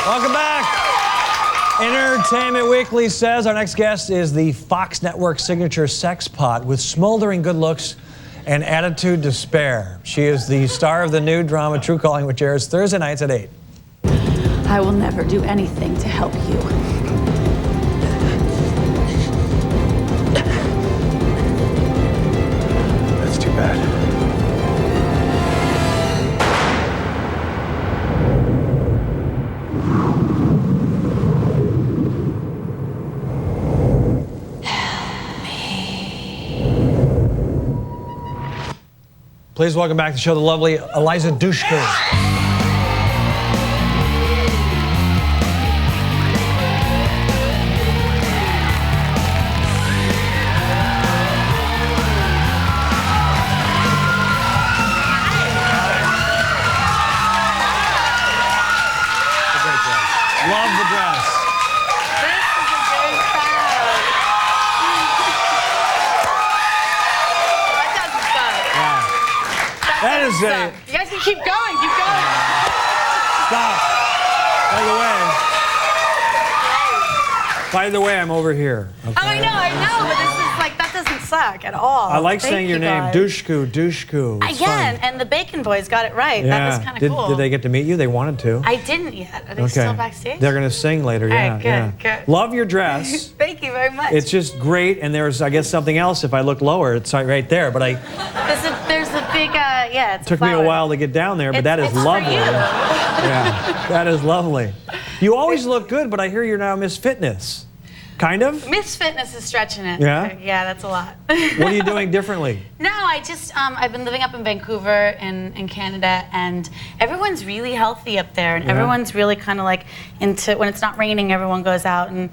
Welcome back. Entertainment Weekly says our next guest is the Fox Network signature sex pot with smoldering good looks and attitude to spare. She is the star of the new drama True Calling, which airs Thursday nights at 8. I will never do anything to help you. That's too bad. Please welcome back to the show the lovely Elisha Dushku. Love the dress. This is a big crowd. That doesn't suck. Yeah. That is Suck. a... You guys can keep going, keep going. Stop. By the way, I'm over here. Okay? Oh, I know, but this is like, that doesn't suck at all. I like Thank saying your you name, guys. Dushku, Dushku. It's Again, fun. and the Bacon Boys got it right. Yeah. That was kind of cool. Did they get to meet you? They wanted to. I didn't yet. Are they still backstage? They're going to sing later, All yeah. right, good, yeah. good. Love your dress. Thank you very much. It's just great, and there's, I guess, something else. If I look lower, it's right there. But There's a big, yeah, it's it took me a while to get down there, but that is it's for lovely. you. Yeah, that is lovely. You always look good, but I hear you're now Miss Fitness. Kind of? Miss Fitness is stretching it. Yeah? Yeah, that's a lot. What are you doing differently? No, I just, I've been living up in Vancouver in Canada, and everyone's really healthy up there, and everyone's really kind of like into, when it's not raining, everyone goes out and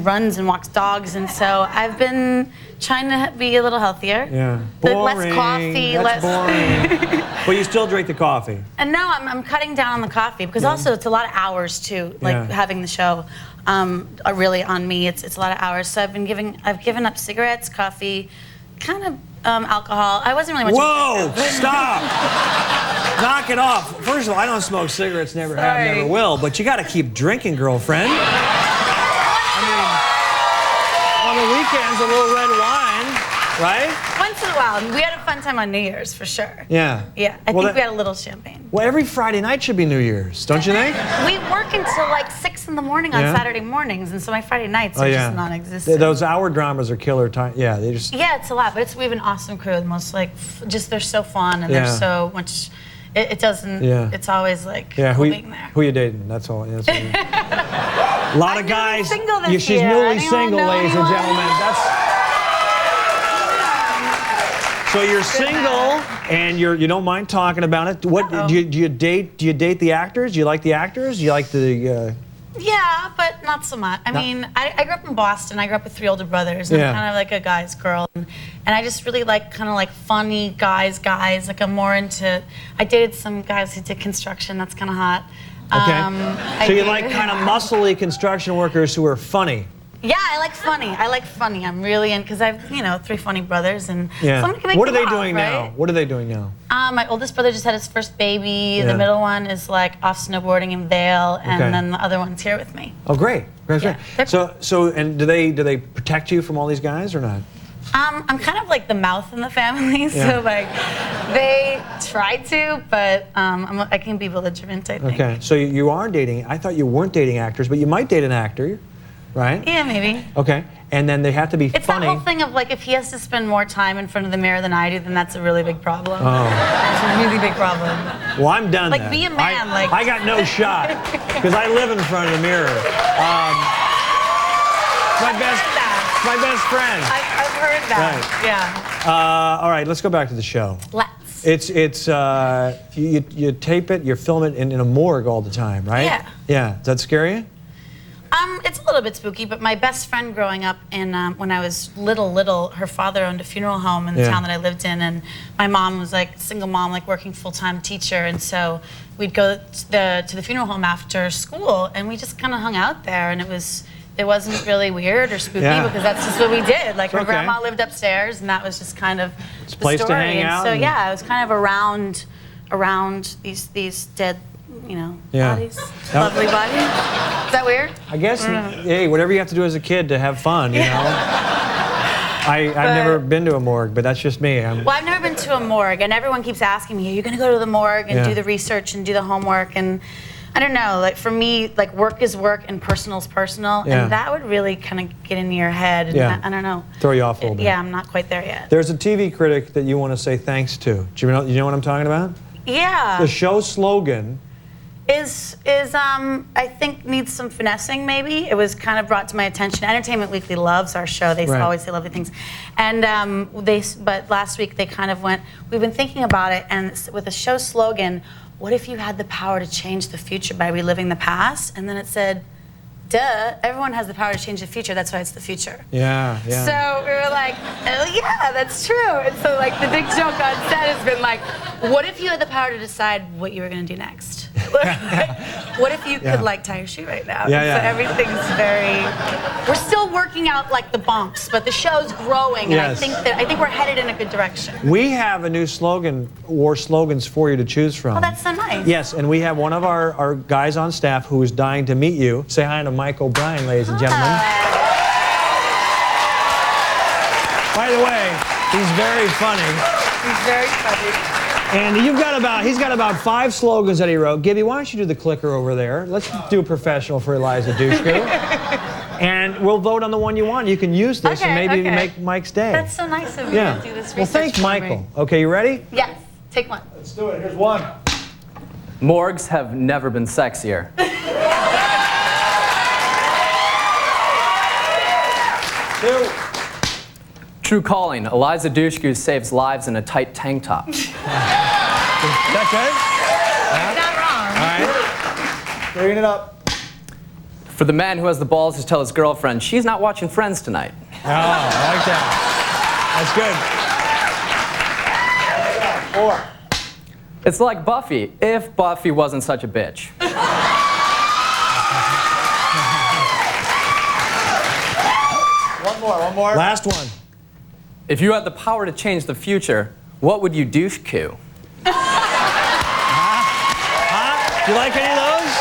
runs and walks dogs, and so I've been trying to be a little healthier. Yeah. Less coffee, That's boring. But you still drink the coffee. And no, I'm cutting down on the coffee, because also it's a lot of hours too, like having the show. Are really on me. It's a lot of hours. So I've given up cigarettes, coffee, kind of alcohol. I wasn't really much. Whoa! Stop! Knock it off. First of all, I don't smoke cigarettes. Never have, never will. But you got to keep drinking, girlfriend. I mean, on the weekends, a little red wine, right? Once in a while. We had a fun time on New Year's for sure. Yeah. Yeah. I think we had a little champagne. Well, every Friday night should be New Year's, don't you think? We work until like 6 in the morning on Saturday mornings, and so my Friday nights are just non-existent. Those hour dramas are killer time. Yeah, they just. Yeah, it's a lot, but we have an awesome crew. The most like, just they're so fun and they're so much. It doesn't. Yeah. It's always like cool being there. Who you dating? That's all. That's all. A lot of guys. Single this she's year. newly single, ladies and gentlemen. So you're single, and you don't mind talking about it. What do you date? Do you date the actors? Do you like the actors? Do you like the? Yeah, but not so much. I mean, I grew up in Boston. I grew up with 3 older brothers. And I'm kind of like a guy's girl, and I just really like kind of like funny guys. Like I'm more into. I dated some guys who did construction. That's kind of hot. Okay. So you like kind of muscly construction workers who are funny. Yeah, I like funny. I'm really in, because I have, 3 funny brothers, and someone can make What are them they doing right? now? What are they doing now? My oldest brother just had his first baby. The middle one is like off snowboarding in Vail, and then the other one's here with me. Oh, great. Great. Yeah. So, and do they protect you from all these guys or not? I'm kind of like the mouth in the family, so like they try to, but I can be belligerent, I think. Okay, so you are dating. I thought you weren't dating actors, but you might date an actor, right? Yeah, maybe. Okay, and then they have to be It's funny. that whole thing of like, if he has to spend more time in front of the mirror than I do, then that's a really big problem. Oh. It's a really big problem. Well, I'm done. Like, then. be a man. I got no shot because I live in front of the mirror. My best friend. I've heard that. Right. Yeah. All right, let's go back to the show. Let's. You tape it, you film it in a morgue all the time, right? Yeah. Yeah. Does that scare you? It's a little bit spooky, but my best friend growing up in when I was little, her father owned a funeral home in the town that I lived in, and my mom was like a single mom, like working full-time teacher, and so we'd go to the funeral home after school, and we just kind of hung out there, and it wasn't really weird or spooky because that's just what we did. Like, her grandma lived upstairs, and that was just kind of the place story. to hang out. And so yeah, I was kind of around these dead bodies. Lovely body. Is that weird? I guess, hey, whatever you have to do as a kid to have fun, you know? I've never been to a morgue, but that's just me. Well, I've never been to a morgue, and everyone keeps asking me, are you going to go to the morgue and do the research and do the homework? And I don't know, like for me, like work is work and personal is personal, and that would really kind of get into your head. And I don't know. Throw you off a little bit. Yeah, I'm not quite there yet. There's a TV critic that you want to say thanks to. Do you know what I'm talking about? Yeah. The show slogan is I think needs some finessing maybe. It was kind of brought to my attention. Entertainment Weekly loves our show. They always say lovely things. And but last week they kind of went, we've been thinking about it, and with the show slogan, what if you had the power to change the future by reliving the past? And then it said, duh, everyone has the power to change the future, that's why it's the future. Yeah. So we were like, oh yeah, that's true. And so like the big joke on set has been like, what if you had the power to decide what you were gonna do next? What if you could like tie your shoe right now? So everything's we're still working out like the bumps, but the show's growing, and I think we're headed in a good direction. We have a new slogan, or slogans for you to choose from. Oh, that's so nice. Yes, and we have one of our guys on staff who is dying to meet you. Say hi to Mike O'Brien, ladies and gentlemen. By the way, he's very funny. He's very funny. And he's got about 5 slogans that he wrote. Gibby, why don't you do the clicker over there? Let's do a professional for Eliza Dushku. And we'll vote on the one you want. You can use this and maybe make Mike's day. That's so nice of you to do this research. Well, thank Michael. Okay, you ready? Yes, take one. Let's do it. Here's one. Morgues have never been sexier. Two. True calling. Eliza Dushku saves lives in a tight tank top. Is that You're not wrong. good? All right. Bringing it up. For the man who has the balls to tell his girlfriend she's not watching Friends tonight. Oh, I like that. That's good. 4. It's like Buffy, if Buffy wasn't such a bitch. One more. Last one. If you had the power to change the future, what would you Dushku? Do you like any of those?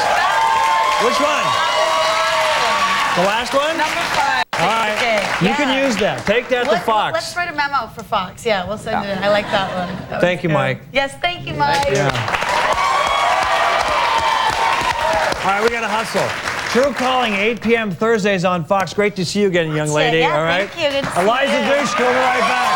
Which one? The last one? Number 5. All right. You can use that. Take that to Fox. Let's write a memo for Fox. Yeah, we'll send it in. I like that one. Thank you, Mike. Yes, thank you, Mike. All right, we got to hustle. True Calling, 8 p.m. Thursdays on Fox. Great to see you again, young lady. Yeah, all right. thank you. Good to see Eliza you. Dushku, we'll be right back.